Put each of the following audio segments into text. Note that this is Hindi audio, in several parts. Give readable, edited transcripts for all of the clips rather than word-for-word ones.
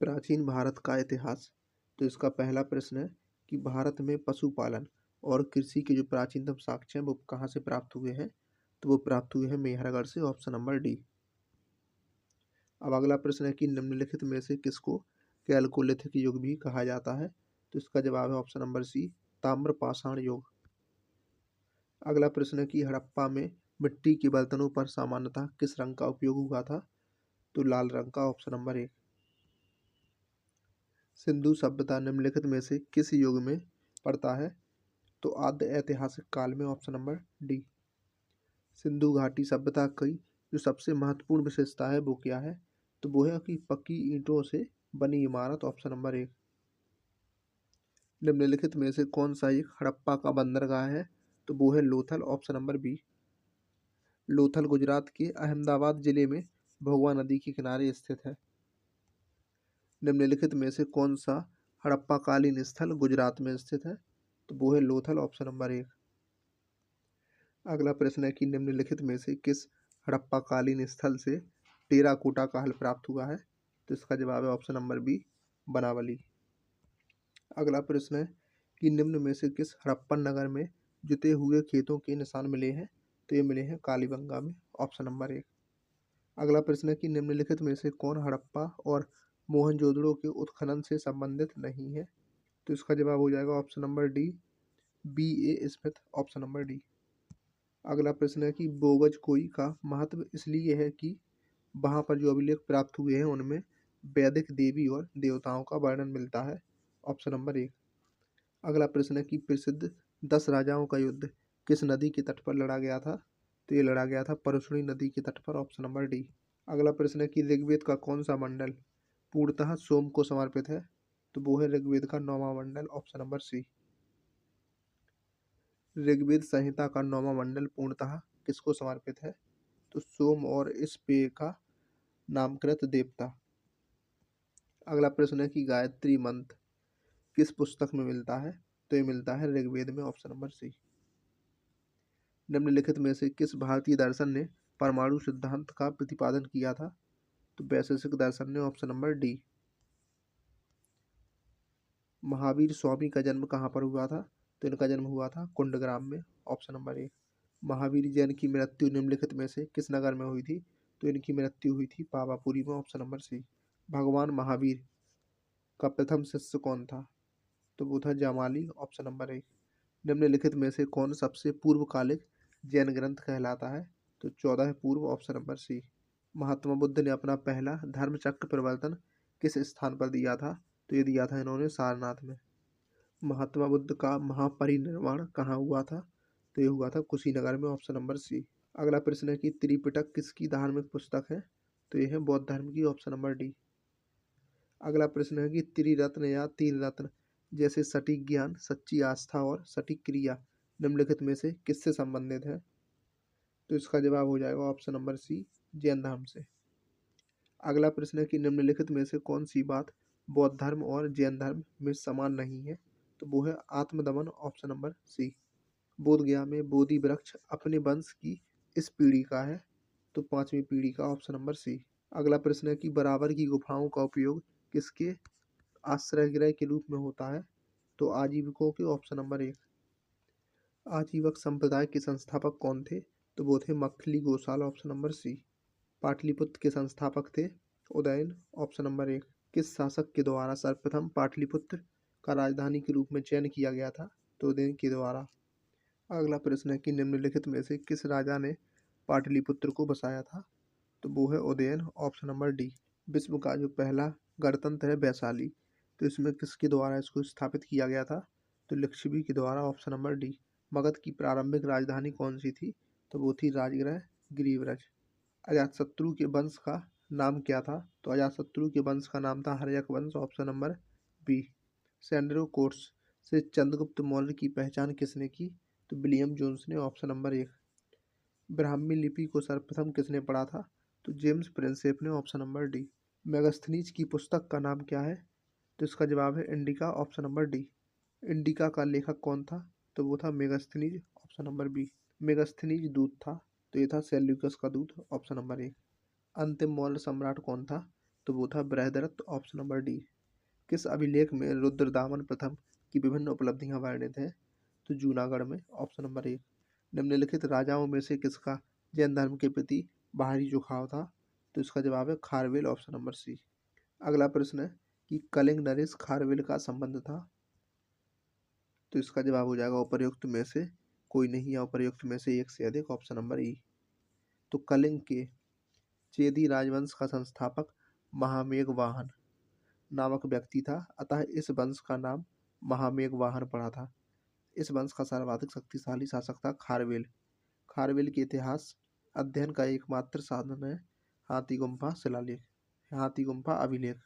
प्राचीन भारत का इतिहास। तो इसका पहला प्रश्न है कि भारत में पशुपालन और कृषि के जो प्राचीनतम साक्ष्य हैं वो कहाँ से प्राप्त हुए हैं। तो वो प्राप्त हुए हैं मेहरगढ़ से, ऑप्शन नंबर डी। अब अगला प्रश्न है कि निम्नलिखित में से किसको कैलकोलिथिक युग भी कहा जाता है। तो इसका जवाब है ऑप्शन नंबर सी, ताम्र पाषाण युग। अगला प्रश्न है कि हड़प्पा में मिट्टी के बर्तनों पर सामान्यतः किस रंग का उपयोग हुआ था। तो लाल रंग का, ऑप्शन नंबर एक। सिंधु सभ्यता निम्नलिखित में से किस युग में पड़ता है। तो आद्य ऐतिहासिक काल में, ऑप्शन नंबर डी। सिंधु घाटी सभ्यता की जो सबसे महत्वपूर्ण विशेषता है वो क्या है। तो वो है कि पक्की ईंटों से बनी इमारत, ऑप्शन नंबर एक। निम्नलिखित में से कौन सा एक हड़प्पा का बंदरगाह है। तो वो है Lothal, option number B. Lothal Gujarat के अहमदाबाद जिले में भगवा नदी के किनारे स्थित है। निम्नलिखित में से कौन सा हड़प्पा कालीन स्थल गुजरात में स्थित है। तो वो है लोथल, ऑप्शन नंबर एक। अगला प्रश्न है कि निम्नलिखित में से किस हड़प्पा कालीन स्थल से टेराकोटा का हल प्राप्त हुआ है। तो इसका जवाब है ऑप्शन नंबर बी, बनावली। अगला प्रश्न है कि निम्न में से किस हड़प्पन नगर में जुते हुए खेतों के निशान मिले हैं। तो ये मिले हैं कालीबंगा में, ऑप्शन नंबर एक। अगला प्रश्न है कि निम्नलिखित में से कौन हड़प्पा और मोहनजोदड़ो के उत्खनन से संबंधित नहीं है। तो इसका जवाब हो जाएगा option number D, V A Smith, option number D. अगला प्रश्न है कि बोगज कोई का महत्व इसलिए है कि वहाँ पर जो अभिलेख प्राप्त हुए हैं उनमें वैदिक देवी और देवताओं का वर्णन मिलता है, ऑप्शन नंबर एक। अगला प्रश्न है कि प्रसिद्ध 10 राजाओं का युद्ध किस नदी के तट पर लड़ा गया था। तो ये लड़ा गया था परशुनी नदी के तट पर, ऑप्शन नंबर डी। अगला प्रश्न है कि ऋग्वेद का कौन सा मंडल पूर्णतः सोम को समर्पित है। तो वो है ऋग्वेद का 9वां मंडल, ऑप्शन नंबर सी। ऋग्वेद संहिता का 9वां मंडल पूर्णतः किसको समर्पित है। तो सोम और इस पेय का नामकृत देवता। अगला प्रश्न है कि गायत्री मंत्र किस पुस्तक में मिलता है। तो ये मिलता है ऋग्वेद में, ऑप्शन नंबर सी। निम्नलिखित में से किस भारतीय दर्शन ने परमाणु सिद्धांत का प्रतिपादन किया था। तो वैशेषिक दर्शन ने, option number D. Mahavir Swami का जन्म कहाँ पर हुआ था। तो इनका जन्म हुआ था कुंडग्राम में, ऑप्शन नंबर एक। महावीर जैन की मृत्यु निम्नलिखित में से किस नगर में हुई थी। तो इनकी मृत्यु हुई थी पावापुरी में, ऑप्शन नंबर सी। भगवान महावीर का प्रथम शिष्य कौन था। तो वो था जामाली, ऑप्शन नंबर एक। निम्नलिखित में से कौन सबसे पूर्वकालिक जैन ग्रंथ कहलाता है। तो 14 पूर्व, ऑप्शन नंबर सी। महात्मा बुद्ध ने अपना पहला धर्मचक्र प्रवर्तन किस स्थान पर दिया था। तो ये दिया था इन्होंने सारनाथ में। महात्मा बुद्ध का महापरिनिर्वाण कहाँ हुआ था। तो ये हुआ था कुशीनगर में, ऑप्शन नंबर सी। अगला प्रश्न है कि त्रिपिटक किसकी धार्मिक पुस्तक है। तो ये है बौद्ध धर्म की, ऑप्शन नंबर डी। अगला प्रश्न है कि त्रिरत्न या तीन रत्न जैसे सटीक ज्ञान, सच्ची आस्था और सटीक क्रिया निम्नलिखित में से किससे संबंधित है। तो इसका जवाब हो जाएगा ऑप्शन नंबर सी, जैन धर्म से। अगला प्रश्न है कि निम्नलिखित में से कौन सी बात बौद्ध धर्म और जैन धर्म में समान नहीं है। तो वो है आत्मदमन, ऑप्शन नंबर सी। बोध गया में बोधि वृक्ष अपने वंश की इस पीढ़ी का है। तो 5वीं पीढ़ी का, ऑप्शन नंबर सी। अगला प्रश्न है कि बराबर की गुफाओं का उपयोग किसके आश्रय गृह के रूप में होता है। तो आजीविकों के, ऑप्शन नंबर एक। आजीवक संप्रदाय के संस्थापक कौन थे। तो वो थे Makkhali Gosal, option number C. Pataliputra के संस्थापक थे उदयन, ऑप्शन नंबर एक। किस शासक के द्वारा सर्वप्रथम पाटलिपुत्र का राजधानी के रूप में चयन किया गया था। तो उदयन के द्वारा। अगला प्रश्न है कि निम्नलिखित में से किस राजा ने पाटलिपुत्र को बसाया था। तो वो है उदयन, ऑप्शन नंबर डी। विश्व का जो पहला गणतंत्र है वैशाली, तो इसमें किसके द्वारा इसको स्थापित किया गया था। तो लिच्छवी के द्वारा, ऑप्शन नंबर डी। मगध की प्रारंभिक राजधानी कौन सी थी। तो वो थी राजगृह गिरिव्रज। अजातशत्रु के वंश का नाम क्या था। तो अजातशत्रु के वंश का नाम था हर्यक वंश, option number B. Sandrocottus से चंद्रगुप्त मौर्य की पहचान किसने की। तो विलियम जोन्स ने, ऑप्शन नंबर एक। ब्राह्मी लिपि को सर्वप्रथम किसने पढ़ा था। तो जेम्स प्रिंसेप ने, ऑप्शन नंबर डी। मेगास्थनीज की पुस्तक का नाम क्या है। तो इसका जवाब है Indica, option number D. Indica का लेखक कौन था। तो वो था Megasthenes, option number B. Megasthenes दूत था। तो ये था सेल्यूकस का दूत, ऑप्शन नंबर एक। अंतिम मौर्य सम्राट कौन था। तो वो था बृहदरथ, ऑप्शन नंबर डी। किस अभिलेख में रुद्रदामन प्रथम की विभिन्न उपलब्धियां वर्णित हैं? तो जूनागढ़ में, ऑप्शन नंबर एक। निम्नलिखित राजाओं में से किसका जैन धर्म के प्रति बाहरी झुकाव था? तो इसका जवाब है खारवेल, ऑप्शन नंबर सी। अगला प्रश्न है कि कलिंग नरेश खारवेल का संबंध था? तो इसका जवाब हो जाएगा उपर्युक्त में से कोई नहीं या उपर्युक्त में से एक से अधिक, ऑप्शन नंबर ई। तो कलिंग के चेदी राजवंश का संस्थापक महामेघवाहन नामक व्यक्ति था, अतः इस वंश का नाम महामेघवाहन पड़ा था। इस वंश का सर्वाधिक शक्तिशाली शासक था खारवेल। खारवेल के इतिहास अध्ययन का एकमात्र साधन है हाथी गुम्फा शिलालेख, हाथी गुम्फा अभिलेख।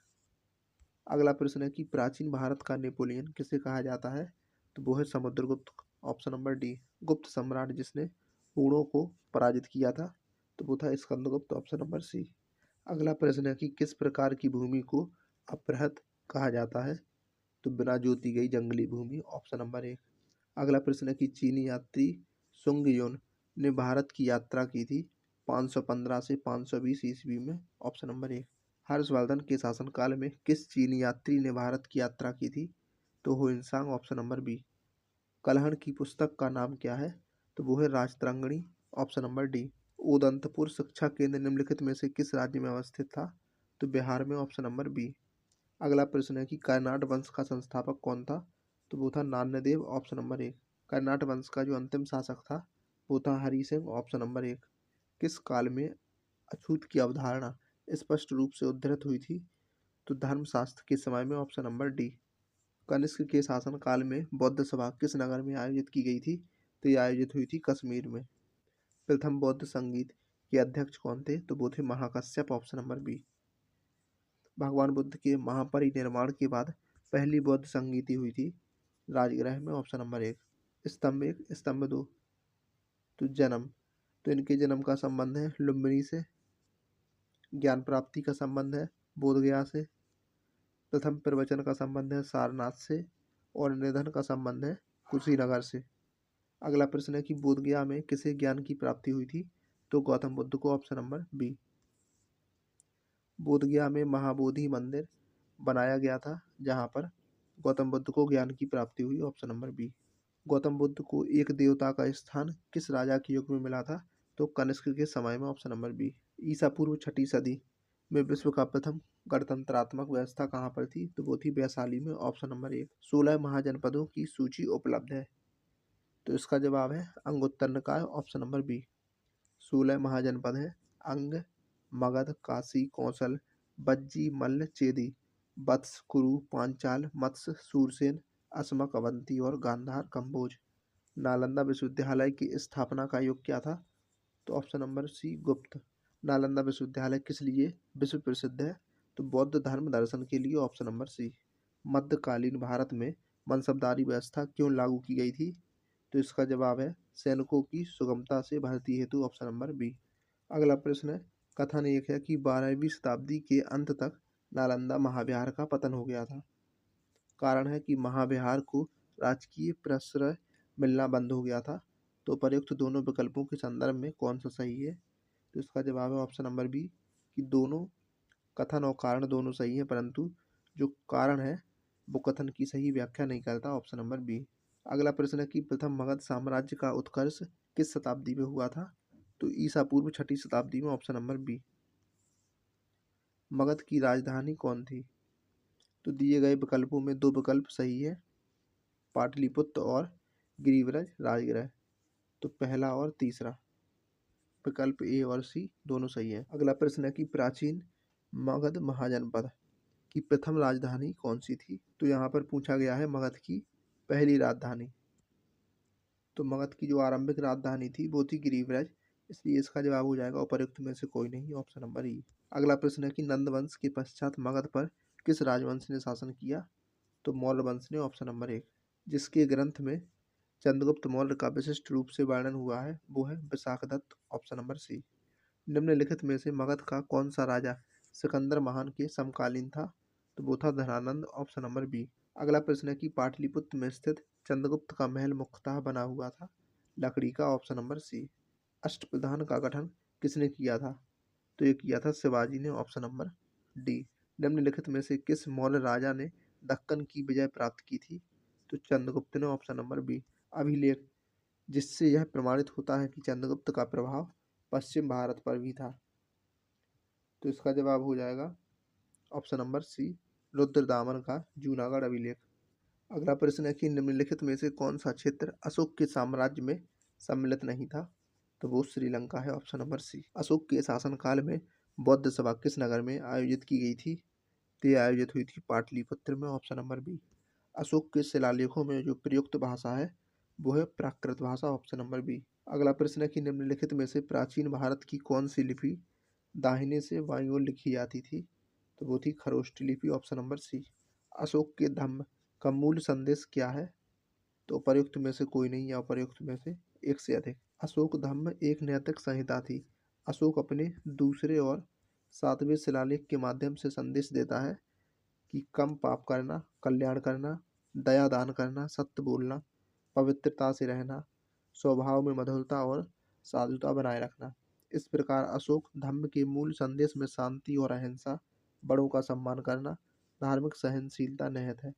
अगला प्रश्न है कि प्राचीन भारत का नेपोलियन किसे कहा जाता है? तो वो है समुद्रगुप्त, ऑप्शन नंबर डी। गुप्त सम्राट जिसने हुणों को पराजित किया था, तो वो था स्कंदगुप्त, ऑप्शन नंबर सी। अगला प्रश्न है कि किस प्रकार की भूमि को अपृहत कहा जाता है? तो बिना जोती गई जंगली भूमि, ऑप्शन नंबर एक। अगला प्रश्न है कि चीनी यात्री सुंग युन ने भारत की यात्रा की थी 515 से 520 ईस्वी में, ऑप्शन नंबर एक। हर्षवर्धन के शासनकाल में किस चीनी यात्री ने भारत की यात्रा की थी? तो हुइनसांग, ऑप्शन नंबर बी। कलहण की पुस्तक का नाम क्या है? तो वो है Rajatarangini, option number D. Udantapur शिक्षा केंद्र निम्नलिखित में से किस राज्य में अवस्थित था? तो बिहार में, ऑप्शन नंबर बी। अगला प्रश्न है कि कर्नाट वंश का संस्थापक कौन था? तो वो था नान्यदेव, ऑप्शन नंबर एक। कर्नाट वंश का जो अंतिम शासक था वो था हरि सिंह, ऑप्शन नंबर एक। किस काल में अछूत की अवधारणा स्पष्ट रूप से उद्धृत हुई थी? तो धर्मशास्त्र के समय में, ऑप्शन नंबर डी। कनिष्क के शासनकाल में बौद्ध सभा किस नगर में आयोजित की गई थी? तो ये आयोजित हुई थी कश्मीर में। प्रथम बौद्ध संगीत के अध्यक्ष कौन थे? तो वो थे महाकश्यप, ऑप्शन नंबर बी। भगवान बुद्ध के महापरिनिर्वाण के बाद पहली बौद्ध संगीति हुई थी राजगृह में, ऑप्शन नंबर एक। स्तंभ एक, स्तंभ दो। तो जन्म, तो इनके जन्म का संबंध है लुम्बिनी से। ज्ञान प्राप्ति का संबंध है बोधगया से। प्रथम प्रवचन का संबंध है सारनाथ से। और निधन का संबंध है कुशीनगर से। अगला प्रश्न है कि बोधगया में किसे ज्ञान की प्राप्ति हुई थी? तो गौतम बुद्ध को, ऑप्शन नंबर बी। बोधगया में महाबोधि मंदिर बनाया गया था जहां पर गौतम बुद्ध को ज्ञान की प्राप्ति हुई, option number B. Gautam Buddha को एक देवता का स्थान किस राजा के युग में मिला था? तो कनिष्क के समय में, ऑप्शन नंबर बी। ईसा पूर्व छठी सदी में विश्व का प्रथम गणतंत्रात्मक व्यवस्था कहाँ पर थी? तो वो थी वैशाली में, ऑप्शन नंबर एक। 16 महाजनपदों की सूची उपलब्ध है, तो इसका जवाब है अंगुत्तर निकाय, ऑप्शन नंबर बी। 16 महाजनपद है अंग, मगध, काशी, कौशल, बज्जी, मल्ल, चेदी, वत्स, कुरु, पांचाल, मत्स्य, सूरसेन, असमक, अवंती और गांधार, कंबोज। नालंदा विश्वविद्यालय की स्थापना का युग क्या था? तो ऑप्शन नंबर सी गुप्त। नालंदा विश्वविद्यालय किस लिए विश्व प्रसिद्ध है? तो बौद्ध धर्म दर्शन के लिए, ऑप्शन नंबर सी। मध्यकालीन भारत में मनसबदारी व्यवस्था क्यों लागू की गई थी? तो इसका जवाब है सैनिकों की सुगमता से भर्ती हेतु, ऑप्शन नंबर बी। अगला प्रश्न है, कथन एक है कि 12वीं शताब्दी के अंत तक नालंदा महाविहार का पतन हो गया था। कारण है कि महाविहार को राजकीय प्रश्रय मिलना बंद हो गया था। तो उपर्युक्त दोनों विकल्पों के संदर्भ में कौन सा सही है? तो इसका जवाब है ऑप्शन नंबर बी कि दोनों कथन और कारण दोनों सही है, परंतु जो कारण है वो कथन की सही व्याख्या नहीं करता, ऑप्शन नंबर बी। अगला प्रश्न है कि प्रथम मगध साम्राज्य का उत्कर्ष किस शताब्दी में हुआ था? तो ईसा पूर्व छठी शताब्दी में, ऑप्शन नंबर बी। मगध की राजधानी कौन थी? तो दिए गए विकल्पों में दो विकल्प सही है, पाटलिपुत्र और गिरिव्रज राजगृह। तो पहला और तीसरा विकल्प ए और सी दोनों सही है। अगला प्रश्न है कि प्राचीन मगध महाजनपद की प्रथम राजधानी कौन सी थी? तो यहाँ पर पूछा गया है मगध की पहली राजधानी। तो मगध की जो आरंभिक राजधानी थी वो थी गिरिव्रज, इसलिए इसका जवाब हो जाएगा उपर्युक्त में से कोई नहीं, ऑप्शन नंबर ई। अगला प्रश्न है कि नंद वंश के पश्चात मगध पर किस राजवंश ने शासन किया? तो मौर्य वंश ने, ऑप्शन नंबर एक। जिसके ग्रंथ में चंद्रगुप्त मौर्य का विशिष्ट रूप से वर्णन हुआ है वो है विशाखदत्त, ऑप्शन नंबर सी। निम्नलिखित में से मगध का कौन सा राजा सिकंदर महान के समकालीन था? तो वो था धनानंद, ऑप्शन नंबर बी। अगला प्रश्न है कि पाटलिपुत्र में स्थित चंद्रगुप्त का महल मुख्यतः बना हुआ था लकड़ी का, ऑप्शन नंबर सी। अष्टप्रधान का गठन किसने किया था? तो ये किया था शिवाजी ने, ऑप्शन नंबर डी। निम्नलिखित में से किस मौर्य राजा ने दक्कन की विजय प्राप्त की थी? तो चंद्रगुप्त ने, ऑप्शन नंबर बी। अभिलेख, जिससे यह प्रमाणित होता है कि चंद्रगुप्त का प्रभाव पश्चिम भारत पर भी था। तो इसका जवाब हो जाएगा ऑप्शन नंबर सी, रुद्रदामन का जूनागढ़ अभिलेख। अगला प्रश्न है कि निम्नलिखित में से कौन सा क्षेत्र अशोक के साम्राज्य में सम्मिलित नहीं था? तो वो श्रीलंका है, ऑप्शन नंबर सी। अशोक के शासनकाल में बौद्ध सभा किस नगर में आयोजित की गई थी? तो ये आयोजित हुई थी पाटलिपुत्र में, ऑप्शन नंबर बी। अशोक के शिलालेखों में जो प्रयुक्त भाषा है वो है प्राकृत भाषा, ऑप्शन नंबर बी। अगला प्रश्न है कि निम्नलिखित में से प्राचीन भारत की कौन सी लिपि दाहिने से बाईं ओर लिखी जाती थी? तो वो थी खरोष्ठी लिपि, ऑप्शन नंबर सी। अशोक के धम्म का मूल संदेश क्या है? तो उपर्युक्त में से कोई नहीं या उपर्युक्त में से एक से अधिक। अशोक धम्म एक नैतिक संहिता थी। अशोक अपने दूसरे और सातवें शिलालेख के माध्यम से संदेश देता है कि कम पाप करना, कल्याण करना, दया दान करना, सत्य बोलना, पवित्रता से रहना, स्वभाव में मधुरता और साधुता बनाए रखना। इस प्रकार अशोक धम्म के मूल संदेश में शांति और अहिंसा, बड़ों का सम्मान करना, धार्मिक सहनशीलता निहित है।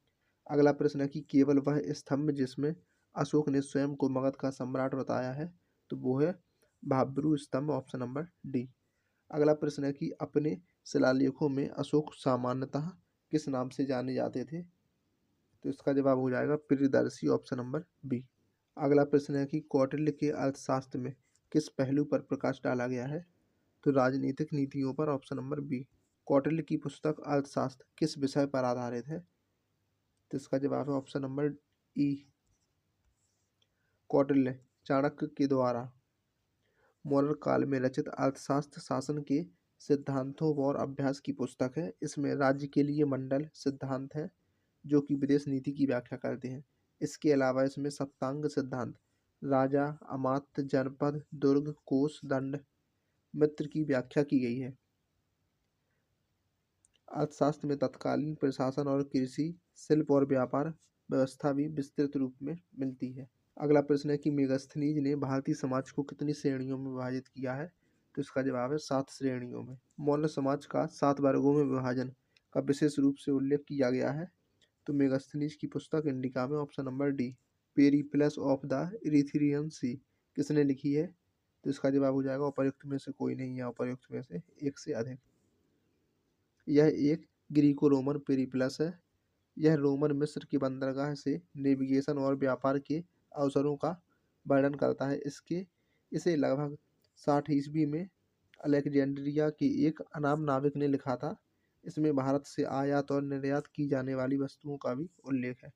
अगला प्रश्न है कि केवल वह स्तंभ जिसमें अशोक ने स्वयं को मगध का सम्राट बताया है, तो वो है भाब्रू स्तंभ, ऑप्शन नंबर डी। अगला प्रश्न है कि अपने शिलालेखों में अशोक सामान्यतः किस नाम से जाने जाते थे? तो इसका जवाब हो जाएगा प्रियदर्शी, ऑप्शन नंबर बी। अगला प्रश्न है कि कौटिल्य के अर्थशास्त्र में किस पहलू पर प्रकाश डाला गया है? तो राजनीतिक नीतियों पर, ऑप्शन नंबर बी। कौटिल्य की पुस्तक अर्थशास्त्र किस विषय पर आधारित है? तो इसका जवाब है ऑप्शन नंबर ई, कौटिल्य चाणक्य के द्वारा मौर्य काल में रचित अर्थशास्त्र शासन के सिद्धांतों और अभ्यास की पुस्तक है। इसमें राज्य के लिए मंडल सिद्धांत है जो कि विदेश नीति की व्याख्या करते हैं। इसके अलावा इसमें सप्तांग सिद्धांत, राजा, अमात्य, जनपद, दुर्ग, कोष, दंड, मित्र की व्याख्या की गई है। अर्थशास्त्र में तत्कालीन प्रशासन और कृषि, शिल्प और व्यापार व्यवस्था भी विस्तृत रूप में मिलती है। अगला प्रश्न है कि मेगास्थनीज ने भारतीय समाज को कितनी श्रेणियों में विभाजित किया है? तो इसका जवाब है 7 श्रेणियों में। मौर्य समाज का 7 वर्गों में विभाजन का विशेष रूप से उल्लेख किया गया है। तो मेगास्थनीज की पुस्तक इंडिका में, option number D. Periplus of the Erythraean Sea किसने लिखी है? तो इसका जवाब हो जाएगा उपर्युक्त में से कोई नहीं या उपर्युक्त में से एक से अधिक। यह एक ग्रीको रोमन पेरिप्लस है। यह रोमन मिस्र की बंदरगाह से नेविगेशन और व्यापार के अवसरों का वर्णन करता है। इसे लगभग 60 ईस्वी में अलेक्जेंड्रिया के एक अनाम नाविक ने लिखा था। इसमें भारत से आयात और निर्यात की जाने वाली वस्तुओं का भी उल्लेख है।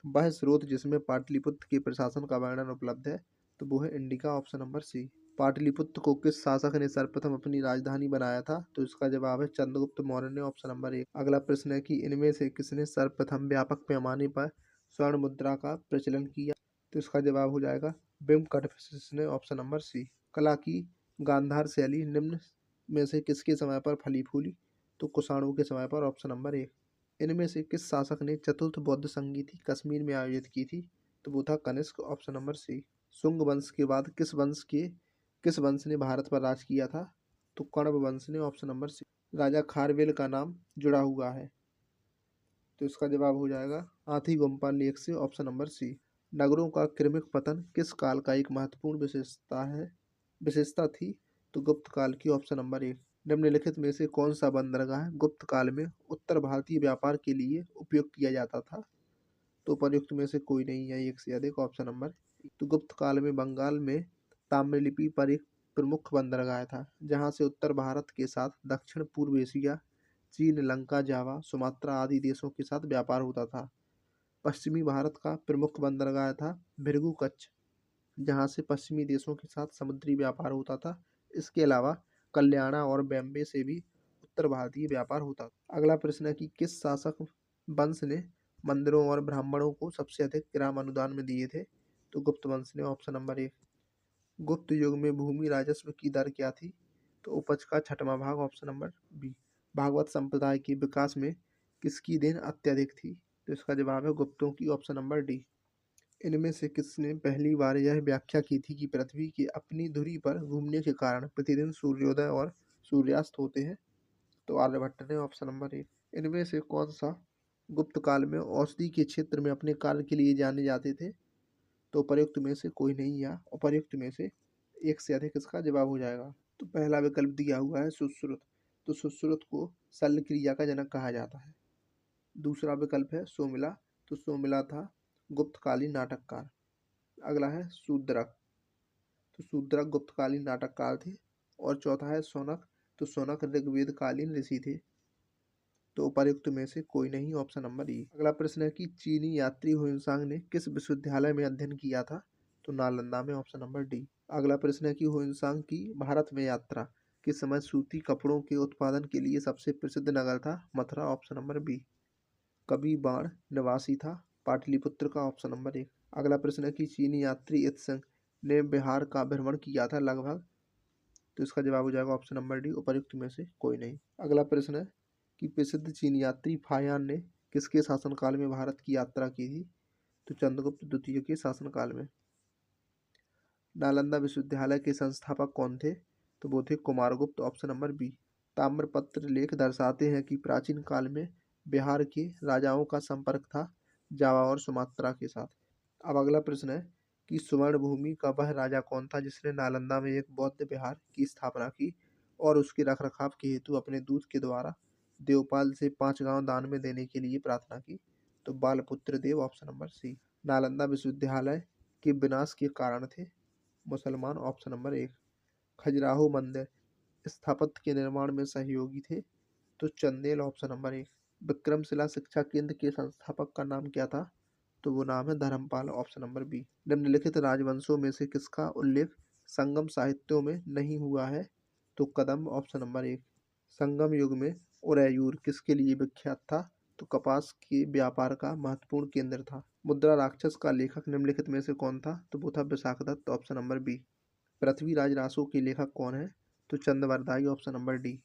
वह स्रोत जिसमें पाटलिपुत्र के प्रशासन का वर्णन उपलब्ध है, तो वो है Indica, option number C. Pataliputra को किस शासक ने सर्वप्रथम अपनी राजधानी बनाया था? तो इसका जवाब है चंद्रगुप्त मौर्य ने, ऑप्शन नंबर एक। अगला प्रश्न है कि इनमें से किसने सर्वप्रथम व्यापक पैमाने पर स्वर्ण मुद्रा का प्रचलन किया? तो इसका जवाब हो जाएगा बिम कटफिशिस ने, ऑप्शन नंबर सी। कला की गांधार शैली निम्न में से किसके समय पर फली फूली? तो कुषाणों के समय पर, ऑप्शन नंबर एक। इनमें से किस शासक ने चतुर्थ बौद्ध संगीति कश्मीर में आयोजित की थी? तो वो था Kanishka, option number C. Shunga वंश के बाद किस वंश ने भारत पर राज किया था? तो कण्व वंश ने, ऑप्शन नंबर सी। राजा खारवेल का नाम जुड़ा हुआ है, तो इसका जवाब हो जाएगा हाथी गुम्फा लेख से, ऑप्शन नंबर सी। नगरों का क्रमिक पतन किस काल का एक महत्वपूर्ण विशेषता थी? तो गुप्त काल की, ऑप्शन नंबर एक। निम्नलिखित में से कौन सा बंदरगाह गुप्त काल में उत्तर भारतीय व्यापार के लिए उपयोग किया जाता था? तो उपर्युक्त में से कोई नहीं है, एक से अधिक, ऑप्शन नंबर। तो गुप्त काल में बंगाल में ताम्रलिपि पर एक प्रमुख बंदरगाह था, जहां से उत्तर भारत के साथ दक्षिण पूर्व एशिया, चीन, लंका, जावा, सुमात्रा आदि देशों के साथ व्यापार होता था। पश्चिमी भारत का प्रमुख बंदरगाह था भृगु कच्छ, जहां से पश्चिमी देशों के साथ समुद्री व्यापार होता था। इसके अलावा कल्याणा और बॉम्बे से भी उत्तर भारतीय व्यापार होता था। अगला प्रश्न है कि किस शासक वंश ने मंदिरों और ब्राह्मणों को सबसे अधिक ग्राम अनुदान में दिए थे? तो गुप्त वंश ने, ऑप्शन नंबर एक। गुप्त युग में भूमि राजस्व की दर क्या थी? तो उपज का छठवां भाग, ऑप्शन नंबर बी। भागवत संप्रदाय के विकास में किसकी देन अत्यधिक थी? तो इसका जवाब है गुप्तों की, ऑप्शन नंबर डी। इनमें से किसने पहली बार यह व्याख्या की थी कि पृथ्वी की अपनी धुरी पर घूमने के कारण प्रतिदिन सूर्योदय और सूर्यास्त होते हैं? तो आर्यभट्ट ने, ऑप्शन नंबर एक। इनमें से कौन सा गुप्त काल में औषधि के क्षेत्र में अपने कार्य के लिए जाने जाते थे? तो उपर्युक्त में से कोई नहीं, या उपर्युक्त में से एक से अधिक इसका जवाब हो जाएगा। तो पहला विकल्प दिया हुआ है सुश्रुत। तो सुश्रुत को शल्य क्रिया का जनक कहा जाता है। दूसरा विकल्प है सोमिला। तो सोमिला था गुप्तकालीन नाटककार। अगला है शूद्रक। तो शूद्रक गुप्तकालीन नाटककार थे। और चौथा है शौनक। तो शौनक ऋग्वेद कालीन ऋषि थे। तो उपर्युक्त में से कोई नहीं, ऑप्शन नंबर ई। अगला प्रश्न है कि चीनी यात्री हुइनसांग ने किस विश्वविद्यालय में अध्ययन किया था? तो नालंदा में, ऑप्शन नंबर डी। अगला प्रश्न है कि हुइनसांग की भारत में यात्रा के समय सूती कपड़ों के उत्पादन के लिए सबसे प्रसिद्ध नगर था? Mathura, option number B. कभी बाण निवासी था? पाटलिपुत्र का, ऑप्शन नंबर एक। अगला प्रश्न है कि चीनी यात्री इत्संग ने बिहार का भ्रमण किया था लगभग? तो इसका जवाब हो जाएगा ऑप्शन नंबर डी, उपर्युक्त में से कोई नहीं। अगला प्रश्न है कि प्रसिद्ध चीनी यात्री फायान ने किसके शासनकाल में भारत की यात्रा की थी? तो चंद्रगुप्त द्वितीय के शासनकाल में। नालंदा विश्वविद्यालय के संस्थापक कौन थे? तो वो थे कुमारगुप्त, ऑप्शन नंबर बी। ताम्रपत्र लेख दर्शाते हैं कि प्राचीन काल में बिहार के राजाओं का संपर्क था जावा और सुमात्रा के साथ। अब अगला प्रश्न है कि सुवर्ण भूमि का वह राजा कौन था जिसने नालंदा में एक बौद्ध विहार की स्थापना की और उसके रखरखाव के हेतु अपने दूत के द्वारा देवपाल से 5 गांव दान में देने के लिए प्रार्थना की? तो बालपुत्र देव, ऑप्शन नंबर सी। नालंदा विश्वविद्यालय के विनाश के कारण थे मुसलमान, ऑप्शन नंबर एक। खजुराहो मंदिर स्थापत्य के निर्माण में सहयोगी थे? तो चंदेल, ऑप्शन नंबर एक। विक्रमशिला शिक्षा केंद्र के संस्थापक का नाम क्या था? तो वो नाम है धर्मपाल, ऑप्शन नंबर बी। निम्नलिखित राजवंशों में से किसका उल्लेख संगम साहित्यों में नहीं हुआ है? तो कदम्ब, ऑप्शन नंबर एक। संगम युग में उदयपुर किसके लिए विख्यात था? तो कपास के व्यापार का महत्वपूर्ण केंद्र था। मुद्रा राक्षस का लेखक निम्नलिखित में से कौन था? तो वो था Vishakhadatta, option number B. Prithviraj Raso के लेखक कौन है? तो चंद्रवरदाई, ऑप्शन नंबर डी।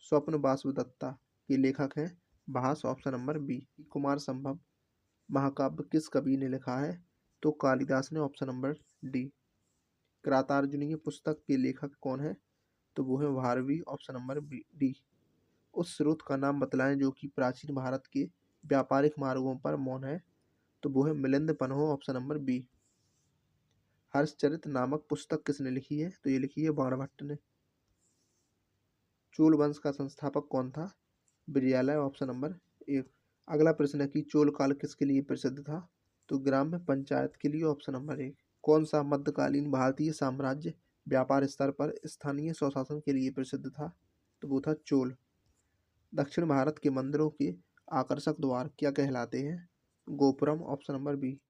स्वप्न वासुदत्ता के लेखक हैं भास, ऑप्शन नंबर बी। कुमार संभव महाकाव्य किस कवि ने लिखा है? तो कालिदास ने, ऑप्शन नंबर डी। किरातार्जुनीय पुस्तक के लेखक कौन है? तो वो है भारवी, ऑप्शन नंबर डी। उस स्रोत का नाम बतलाएं जो कि प्राचीन भारत के व्यापारिक मार्गों पर मौन है? तो वो है Milinda Panho, option number B. Harshacharita नामक पुस्तक किसने लिखी है? तो ये लिखी है बाणभट्ट ने। चोल वंश का संस्थापक कौन था? विजयालय, ऑप्शन नंबर एक। अगला प्रश्न है कि चोल काल किसके लिए प्रसिद्ध था? तो ग्राम्य पंचायत के लिए, ऑप्शन नंबर एक। कौन सा मध्यकालीन भारतीय साम्राज्य व्यापार स्तर पर स्थानीय स्वशासन के लिए प्रसिद्ध था? तो वो था चोल। दक्षिण भारत के मंदिरों के आकर्षक द्वार क्या कहलाते हैं? Gopuram, option number B.